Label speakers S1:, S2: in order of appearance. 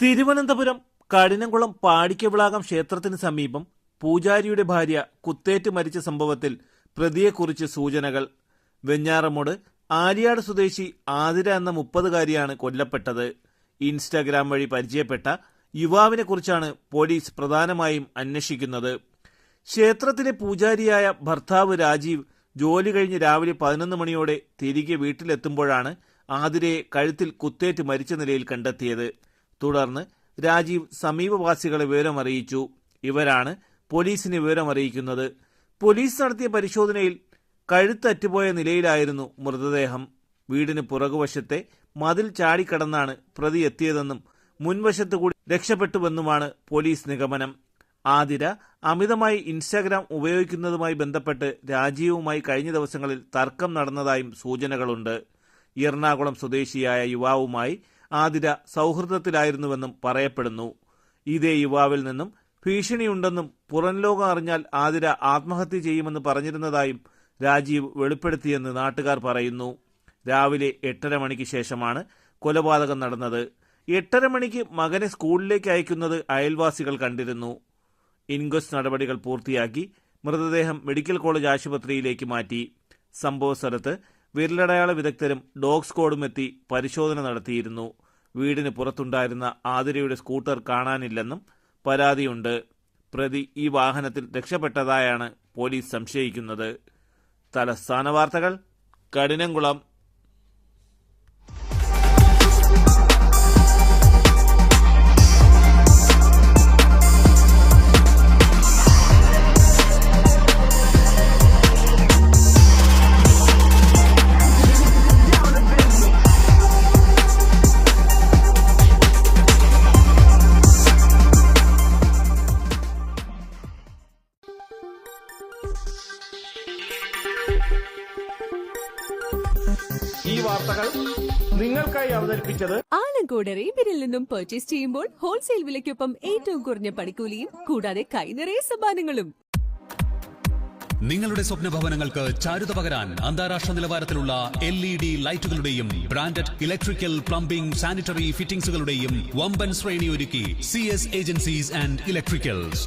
S1: തിരുവനന്തപുരം കഠിനംകുളം പാടിക്കവിളാകം ക്ഷേത്രത്തിന് സമീപം പൂജാരിയുടെ ഭാര്യ കുത്തേറ്റ് മരിച്ച സംഭവത്തിൽ പ്രതിയെക്കുറിച്ച് സൂചനകൾ. വെഞ്ഞാറമൂട് ആലിയാട് സ്വദേശി ആതിര എന്ന 30-കാരിയാണ് കൊല്ലപ്പെട്ടത്. ഇൻസ്റ്റാഗ്രാം വഴി പരിചയപ്പെട്ട യുവാവിനെക്കുറിച്ചാണ് പോലീസ് പ്രധാനമായും അന്വേഷിക്കുന്നത്. ക്ഷേത്രത്തിലെ പൂജാരിയായ ഭർത്താവ് രാജീവ് ജോലി കഴിഞ്ഞ് രാവിലെ 11 മണിയോടെ തിരികെ വീട്ടിലെത്തുമ്പോഴാണ് ആതിരയെ കഴുത്തിൽ കുത്തേറ്റ് മരിച്ച നിലയിൽ കണ്ടെത്തിയത്. തുടർന്ന് രാജീവ് സമീപവാസികളെ വിവരമറിയിച്ചു. ഇവരാണ് പോലീസിനെ വിവരമറിയിക്കുന്നത്. പോലീസ് നടത്തിയ പരിശോധനയിൽ കഴുത്തറ്റുപോയ നിലയിലായിരുന്നു മൃതദേഹം. വീടിന് പുറകുവശത്തെ മതിൽ ചാടിക്കടന്നാണ് പ്രതി എത്തിയതെന്നും മുൻവശത്തു കൂടി രക്ഷപ്പെട്ടുവെന്നുമാണ് പോലീസ് നിഗമനം. ആതിര അമിതമായി ഇൻസ്റ്റാഗ്രാം ഉപയോഗിക്കുന്നതുമായി ബന്ധപ്പെട്ട് രാജീവുമായി കഴിഞ്ഞ ദിവസങ്ങളിൽ തർക്കം നടന്നതായും സൂചനകളുണ്ട്. എറണാകുളം സ്വദേശിയായ യുവാവുമായി ആതിര സൗഹൃദത്തിലായിരുന്നുവെന്നും പറയപ്പെടുന്നു. ഇതേ യുവാവിൽ നിന്നും ഭീഷണിയുണ്ടെന്നും പുറംലോകം അറിഞ്ഞാൽ ആതിര ആത്മഹത്യ ചെയ്യുമെന്ന് പറഞ്ഞിരുന്നതായും രാജീവ് വെളിപ്പെടുത്തിയെന്ന് നാട്ടുകാർ പറയുന്നു. രാവിലെ 8:30 മണിക്ക് ശേഷമാണ് കൊലപാതകം നടന്നത്. 8:30 മണിക്ക് മകനെ സ്കൂളിലേക്ക് അയക്കുന്നത് അയൽവാസികൾ കണ്ടിരുന്നു. ഇൻക്വസ്റ്റ് നടപടികൾ പൂർത്തിയാക്കി മൃതദേഹം മെഡിക്കൽ കോളേജ് ആശുപത്രിയിലേക്ക് മാറ്റി. സംഭവ സ്ഥലത്ത് വിരലടയാള വിദഗ്ധരും ഡോഗ് സ്ക്വാഡും എത്തി പരിശോധന നടത്തിയിരുന്നു. വീടിന് പുറത്തുണ്ടായിരുന്ന ആതിരയുടെ സ്കൂട്ടർ കാണാനില്ലെന്നും പരാതിയുണ്ട്. പ്രതി ഈ വാഹനത്തിൽ രക്ഷപ്പെട്ടതായാണ് പോലീസ് സംശയിക്കുന്നത്. തലസ്ഥാന വാർത്തകൾ, കഠിനംകുളം. ഈ വാർത്തകൾ നിങ്ങൾക്കായി അവതരിപ്പിച്ചത്
S2: ആലങ്കോട് റീബിനിൽ നിന്നും പർച്ചേസ് ചെയ്യുമ്പോൾ ഹോൾസെയിൽ വിലയ്ക്കൊപ്പം ഏറ്റവും കുറഞ്ഞ പണിക്കൂലിയും കൂടാതെ കൈനിറയ സമ്മാനങ്ങളും.
S3: നിങ്ങളുടെ സ്വപ്ന ഭവനങ്ങൾക്ക് ചാരുത പകരാൻ അന്താരാഷ്ട്ര നിലവാരത്തിലുള്ള LED ലൈറ്റുകളുടെയും ബ്രാൻഡഡ് ഇലക്ട്രിക്കൽ, പ്ലംബിംഗ്, സാനിറ്ററി ഫിറ്റിംഗ്സുകളുടെയും വമ്പൻ ശ്രേണി ഒരുക്കി CS ഏജൻസീസ് ആൻഡ് ഇലക്ട്രിക്കൽസ്.